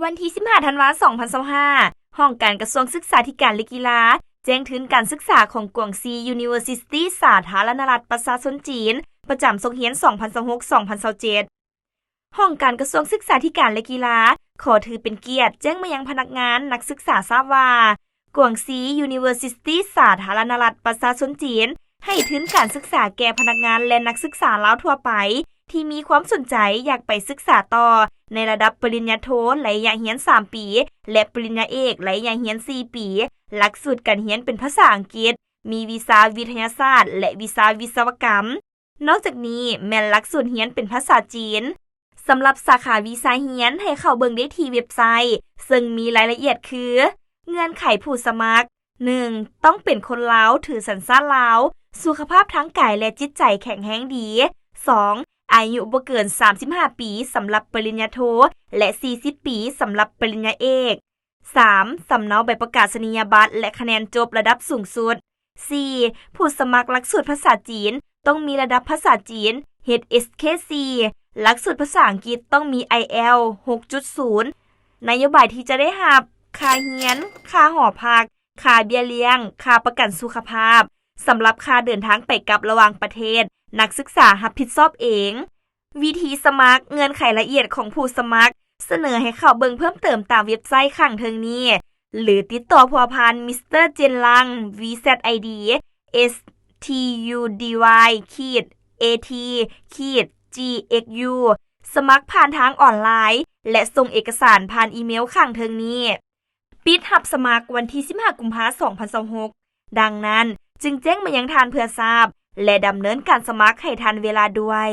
วันที่15ธันวาคม2025ห้องการกระทรวงศึกษาธิการและกีฬาแจ้งถึงการศึกษาของกวงซี University สาธารณรัฐประชาชนจีนประจำทรงเฮียน2026-2027ห้องการกระทรวงศึกษาธิการและกีฬาขอถือเป็นเกียรติแจ้งมายังพนักงานนักศึกษาทราบว่ากวงซี University สาธารณรัฐประชาชนจีนให้ทุนการศึกษาแก่พนักงานและนักศึกษาลาวทั่วไปที่มีความสนใจอยากไปศึกษาต่อในระดับปริญญาโทระยะเรียน3ปีและปริญญาเอกระยะเรียน4ปีหลักสูตรการเรียนเป็นภาษาอังกฤษมีวีซ่าวิทยาศาสตร์และวีซ่าวิศวกรรมนอกจากนี้แม้นหลักสูตรเรียนเป็นภาษาจีนสำหรับสาขาวีซ่าเรียนให้เข้าเบิ่งได้ที่เว็บไซต์ซึ่งมีรายละเอียดคือเงื่อนไขผู้สมัคร 1. ต้องเป็นคนลาวถือสัญชาติลาวสุขภาพทั้งกายและจิตใจแข็งแรงดี 2. อายุบ่เกิน35ปีสำหรับปริญญาโทและ40ปีสำหรับปริญญาเอก 3. สำเนาใบประกาศนียบัตรและคะแนนจบระดับสูงสุด 4. ผู้สมัครหลักสูตรภาษาจีนต้องมีระดับภาษาจีน HSKC หลักสูตรภาษาอังกฤษต้องมี IELTS 6.0 นโยบายที่จะได้รับค่าเรียนค่าหอพักค่าเบี้ยเลี้ยงค่าประกันสุขภาพสำหรับค่าเดินทางไปกลับระหว่างประเทศนักศึกษารับผิดชอบเองวิธีสมัครเงื่อนไขละเอียดของผู้สมัครเสนอให้เข้าเบิ่งเพิ่มเติมตามเว็บไซต์ข้างเทิงนี้หรือติดต่อพัวพันมิสเตอร์เจนลัง VZID STUDY-AT-GXU สมัครผ่านทางออนไลน์และส่งเอกสารผ่านอีเมลข้างเทิงนี้ปิดรับสมัครวันที่15กุมภาพันธ์2026ดังนั้นจึงแจ้งมายังทานเพื่อทราบและดำเนินการสมัครให้ทันเวลาด้วย